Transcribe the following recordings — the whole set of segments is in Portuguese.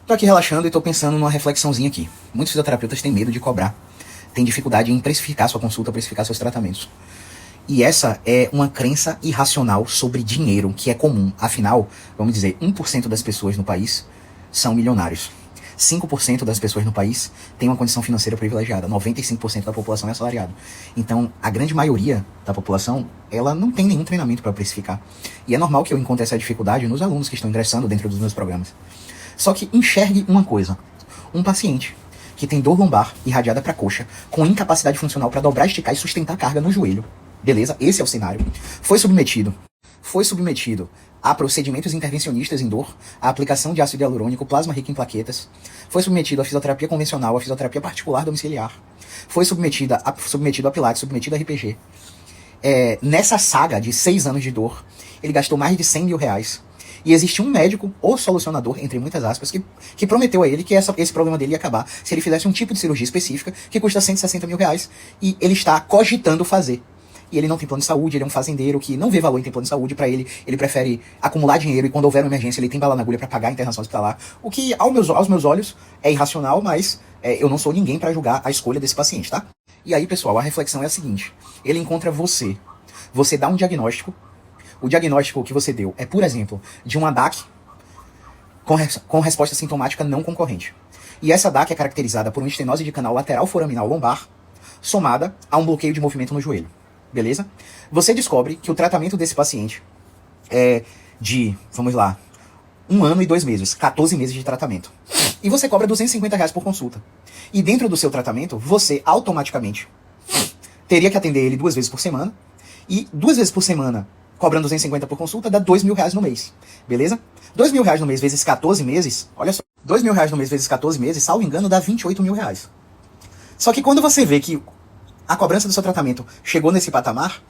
Tô aqui relaxando e tô pensando numa reflexãozinha aqui. Muitos fisioterapeutas têm medo de cobrar, têm dificuldade em precificar sua consulta, precificar seus tratamentos. E essa é uma crença irracional sobre dinheiro, que é comum. Afinal, vamos dizer, 1% das pessoas no país são milionários. 5% das pessoas no país têm uma condição financeira privilegiada. 95% da população é assalariado. Então, a grande maioria da população, ela não tem nenhum treinamento para precificar. E é normal que eu encontre essa dificuldade nos alunos que estão ingressando dentro dos meus programas. Só que enxergue uma coisa. Um paciente que tem dor lombar irradiada para a coxa, com incapacidade funcional para dobrar, esticar e sustentar a carga no joelho. Beleza? Esse é o cenário. Foi submetido a procedimentos intervencionistas em dor, a aplicação de ácido hialurônico, plasma rico em plaquetas. Foi submetido à fisioterapia convencional, à fisioterapia particular domiciliar. Foi submetido a pilates, submetido a RPG. Nessa saga de 6 anos de dor, ele gastou mais de 100 mil reais. E existe um médico, ou solucionador, entre muitas aspas, que prometeu a ele que esse problema dele ia acabar se ele fizesse um tipo de cirurgia específica que custa 160 mil reais. E ele está cogitando fazer. E ele não tem plano de saúde, ele é um fazendeiro que não vê valor em ter plano de saúde. Pra ele prefere acumular dinheiro e quando houver uma emergência ele tem bala na agulha pra pagar a internação hospitalar. O que, aos meus olhos, é irracional, mas eu não sou ninguém pra julgar a escolha desse paciente, tá? E aí, pessoal, a reflexão é a seguinte. Ele encontra você. Você dá um diagnóstico. O diagnóstico que você deu é, por exemplo, de uma DAC com resposta sintomática não concorrente. E essa DAC é caracterizada por uma estenose de canal lateral foraminal lombar, somada a um bloqueio de movimento no joelho. Beleza? Você descobre que o tratamento desse paciente é de, vamos lá, 1 ano e 2 meses, 14 meses de tratamento. E você cobra 250 reais por consulta. E dentro do seu tratamento, você automaticamente teria que atender ele 2 vezes por semana. E 2 vezes por semana, cobrando 250 por consulta, dá 2 mil reais no mês. Beleza? 2 mil reais no mês vezes 14 meses, olha só. 2 mil reais no mês vezes 14 meses, salvo engano, dá 28 mil reais. Só que quando você vê que a cobrança do seu tratamento chegou nesse patamar,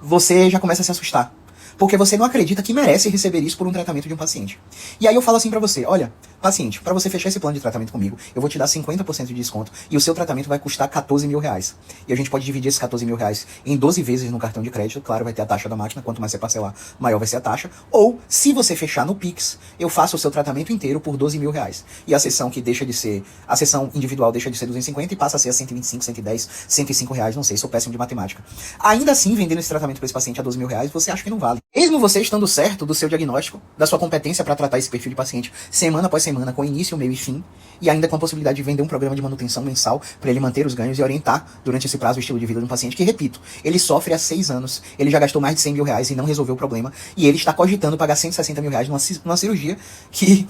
você já começa a se assustar. Porque você não acredita que merece receber isso por um tratamento de um paciente. E aí eu falo assim pra você, olha, paciente, pra você fechar esse plano de tratamento comigo, eu vou te dar 50% de desconto e o seu tratamento vai custar 14 mil reais. E a gente pode dividir esses 14 mil reais em 12 vezes no cartão de crédito, claro, vai ter a taxa da máquina, quanto mais você parcelar, maior vai ser a taxa. Ou, se você fechar no Pix, eu faço o seu tratamento inteiro por 12 mil reais. E a sessão que deixa de ser, a sessão individual deixa de ser 250 e passa a ser a 125, 110, 105 reais, não sei, sou péssimo de matemática. Ainda assim, vendendo esse tratamento para esse paciente a 12 mil reais, você acha que não vale. Mesmo você estando certo do seu diagnóstico, da sua competência para tratar esse perfil de paciente, semana após semana, com início, meio e fim, e ainda com a possibilidade de vender um programa de manutenção mensal para ele manter os ganhos e orientar durante esse prazo o estilo de vida de um paciente que, repito, ele sofre há 6 anos, ele já gastou mais de 100 mil reais e não resolveu o problema, e ele está cogitando pagar 160 mil reais numa cirurgia que,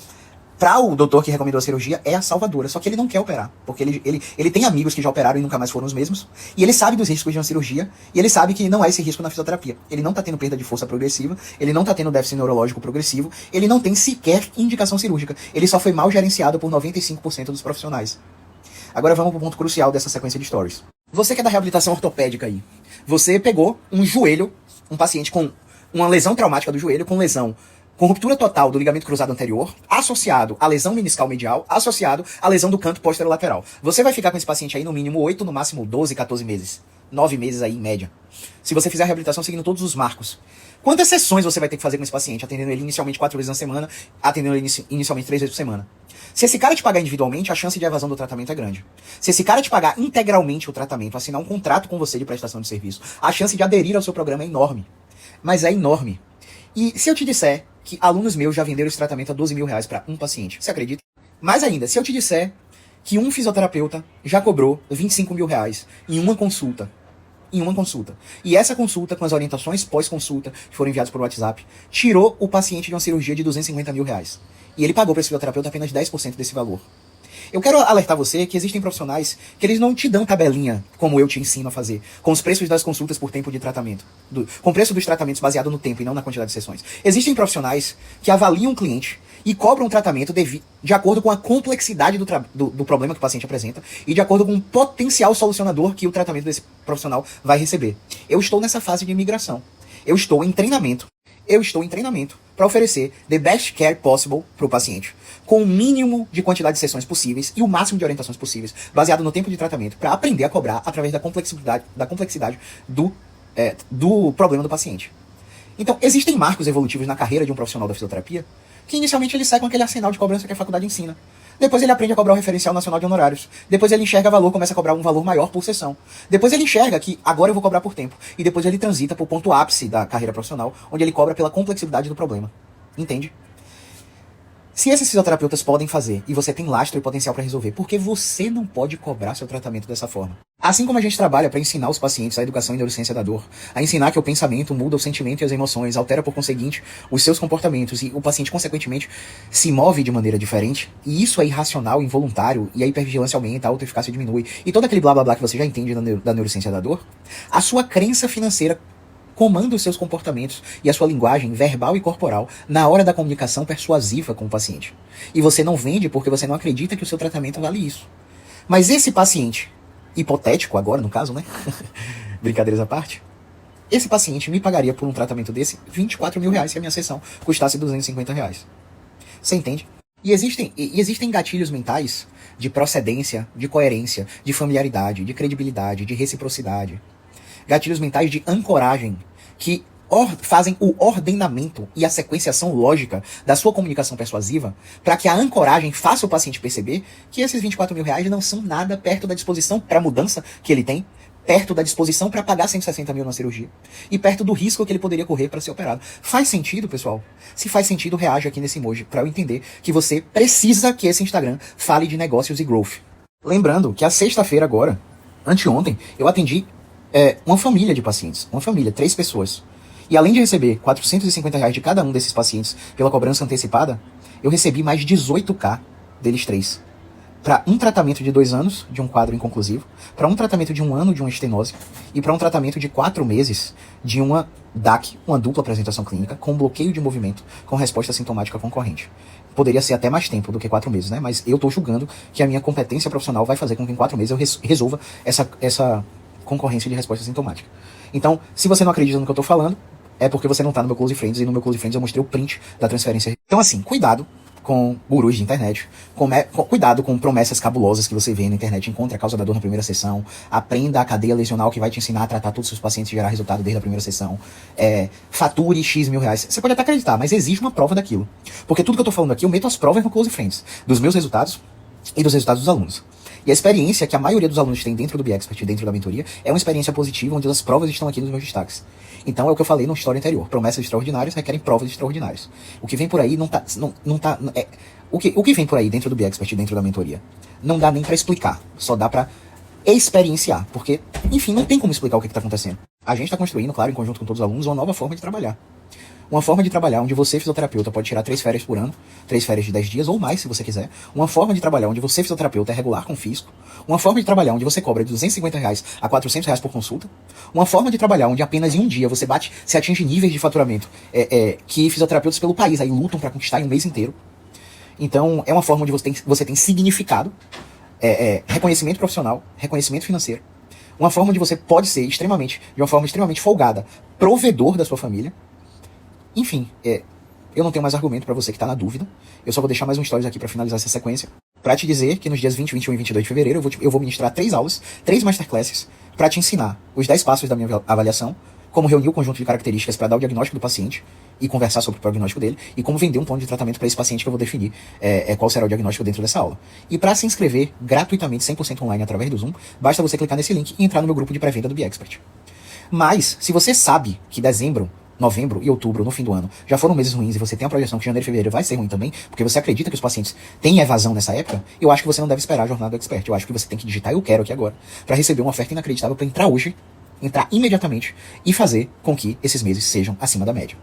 para o doutor que recomendou a cirurgia, é a salvadora. Só que ele não quer operar, porque ele tem amigos que já operaram e nunca mais foram os mesmos, e ele sabe dos riscos de uma cirurgia, e ele sabe que não há esse risco na fisioterapia. Ele não está tendo perda de força progressiva, ele não está tendo déficit neurológico progressivo, ele não tem sequer indicação cirúrgica. Ele só foi mal gerenciado por 95% dos profissionais. Agora vamos pro ponto crucial dessa sequência de stories. Você que é da reabilitação ortopédica aí, você pegou um joelho, um paciente com uma lesão traumática do joelho, com ruptura total do ligamento cruzado anterior, associado à lesão meniscal medial, associado à lesão do canto posterolateral. Você vai ficar com esse paciente aí no mínimo 8, no máximo 12, 14 meses. 9 meses aí, em média. Se você fizer a reabilitação seguindo todos os marcos. Quantas sessões você vai ter que fazer com esse paciente? Atendendo ele inicialmente 4 vezes na semana, atendendo ele inicialmente 3 vezes por semana. Se esse cara te pagar individualmente, a chance de evasão do tratamento é grande. Se esse cara te pagar integralmente o tratamento, assinar um contrato com você de prestação de serviço, a chance de aderir ao seu programa é enorme. Mas é enorme. E se eu te disser que alunos meus já venderam esse tratamento a 12 mil reais para um paciente, você acredita? Mais ainda, se eu te disser que um fisioterapeuta já cobrou 25 mil reais em uma consulta, e essa consulta, com as orientações pós-consulta que foram enviadas por WhatsApp, tirou o paciente de uma cirurgia de 250 mil reais. E ele pagou para esse fisioterapeuta apenas 10% desse valor. Eu quero alertar você que existem profissionais que eles não te dão tabelinha, como eu te ensino a fazer, com os preços das consultas por tempo de tratamento, com o preço dos tratamentos baseado no tempo e não na quantidade de sessões. Existem profissionais que avaliam o cliente e cobram um tratamento de acordo com a complexidade do problema que o paciente apresenta e de acordo com o potencial solucionador que o tratamento desse profissional vai receber. Eu estou nessa fase de migração. Eu estou em treinamento para oferecer the best care possible para o paciente, com o mínimo de quantidade de sessões possíveis e o máximo de orientações possíveis, baseado no tempo de tratamento, para aprender a cobrar através da complexidade do problema do paciente. Então, existem marcos evolutivos na carreira de um profissional da fisioterapia que inicialmente ele sai com aquele arsenal de cobrança que a faculdade ensina. Depois ele aprende a cobrar o referencial nacional de honorários. Depois ele enxerga valor, começa a cobrar um valor maior por sessão. Depois ele enxerga que agora eu vou cobrar por tempo. E depois ele transita para o ponto ápice da carreira profissional, onde ele cobra pela complexidade do problema. Entende? Se esses fisioterapeutas podem fazer e você tem lastro e potencial para resolver, por que você não pode cobrar seu tratamento dessa forma? Assim como a gente trabalha para ensinar os pacientes a educação e neurociência da dor, a ensinar que o pensamento muda o sentimento e as emoções, altera por conseguinte os seus comportamentos e o paciente consequentemente se move de maneira diferente, e isso é irracional, involuntário, e a hipervigilância aumenta, a autoeficácia diminui, e todo aquele blá blá blá que você já entende da neurociência da dor, a sua crença financeira comanda os seus comportamentos e a sua linguagem verbal e corporal na hora da comunicação persuasiva com o paciente. E você não vende porque você não acredita que o seu tratamento vale isso. Mas esse paciente, hipotético agora no caso, né? Brincadeiras à parte. Esse paciente me pagaria por um tratamento desse 24 mil reais se a minha sessão custasse 250 reais. Você entende? E existem gatilhos mentais de procedência, de coerência, de familiaridade, de credibilidade, de reciprocidade. Gatilhos mentais de ancoragem, que fazem o ordenamento e a sequenciação lógica da sua comunicação persuasiva, para que a ancoragem faça o paciente perceber que esses 24 mil reais não são nada perto da disposição para a mudança que ele tem, perto da disposição para pagar 160 mil na cirurgia, e perto do risco que ele poderia correr para ser operado. Faz sentido, pessoal? Se faz sentido, reage aqui nesse emoji, para eu entender que você precisa que esse Instagram fale de negócios e growth. Lembrando que a sexta-feira agora, anteontem, eu atendi uma família de pacientes, uma família, 3 pessoas. E além de receber 450 reais de cada um desses pacientes pela cobrança antecipada, eu recebi mais 18k deles 3. Para um tratamento de 2 anos de um quadro inconclusivo, para um tratamento de 1 ano de uma estenose e para um tratamento de 4 meses de uma DAC, uma dupla apresentação clínica, com bloqueio de movimento, com resposta sintomática concorrente. Poderia ser até mais tempo do que 4 meses, né? Mas eu estou julgando que a minha competência profissional vai fazer com que em 4 meses eu resolva essa concorrência de resposta sintomática. Então, se você não acredita no que eu tô falando, é porque você não tá no meu Close Friends, e no meu Close Friends eu mostrei o print da transferência. Então, assim, cuidado com gurus de internet, cuidado com promessas cabulosas que você vê na internet, encontre a causa da dor na primeira sessão, aprenda a cadeia lesional que vai te ensinar a tratar todos os seus pacientes e gerar resultado desde a primeira sessão, fature X mil reais. Você pode até acreditar, mas exige uma prova daquilo. Porque tudo que eu tô falando aqui, eu meto as provas no Close Friends, dos meus resultados e dos resultados dos alunos. E a experiência que a maioria dos alunos tem dentro do BeExpert, dentro da mentoria, é uma experiência positiva, onde as provas estão aqui nos meus destaques. Então é o que eu falei no story anterior. Promessas extraordinárias requerem provas extraordinárias. O que vem por aí o que vem por aí dentro do BeExpert, dentro da mentoria, não dá nem pra explicar. Só dá pra experienciar. Porque, enfim, não tem como explicar o que tá acontecendo. A gente tá construindo, claro, em conjunto com todos os alunos, uma nova forma de trabalhar. Uma forma de trabalhar onde você, fisioterapeuta, pode tirar 3 férias por ano, 3 férias de 10 dias ou mais, se você quiser. Uma forma de trabalhar onde você, fisioterapeuta, é regular com o fisco. Uma forma de trabalhar onde você cobra de 250 reais a 400 reais por consulta. Uma forma de trabalhar onde apenas em um dia você atinge níveis de faturamento que fisioterapeutas pelo país aí lutam para conquistar em um mês inteiro. Então, é uma forma onde você tem significado, reconhecimento profissional, reconhecimento financeiro. Uma forma onde você pode ser de uma forma extremamente folgada, provedor da sua família. Enfim, eu não tenho mais argumento pra você que tá na dúvida. Eu só vou deixar mais um stories aqui pra finalizar essa sequência. Pra te dizer que nos dias 20, 21 e 22 de fevereiro eu vou ministrar 3 aulas, 3 masterclasses, pra te ensinar os 10 passos da minha avaliação, como reunir o conjunto de características pra dar o diagnóstico do paciente e conversar sobre o prognóstico dele, e como vender um plano de tratamento pra esse paciente que eu vou definir qual será o diagnóstico dentro dessa aula. E pra se inscrever gratuitamente, 100% online através do Zoom, basta você clicar nesse link e entrar no meu grupo de pré-venda do BeExpert. Mas, se você sabe que dezembro, novembro e outubro, no fim do ano, já foram meses ruins e você tem a projeção que janeiro e fevereiro vai ser ruim também, porque você acredita que os pacientes têm evasão nessa época, eu acho que você não deve esperar a jornada do Expert. Eu acho que você tem que digitar "eu quero" aqui agora, para receber uma oferta inacreditável para entrar hoje, entrar imediatamente e fazer com que esses meses sejam acima da média.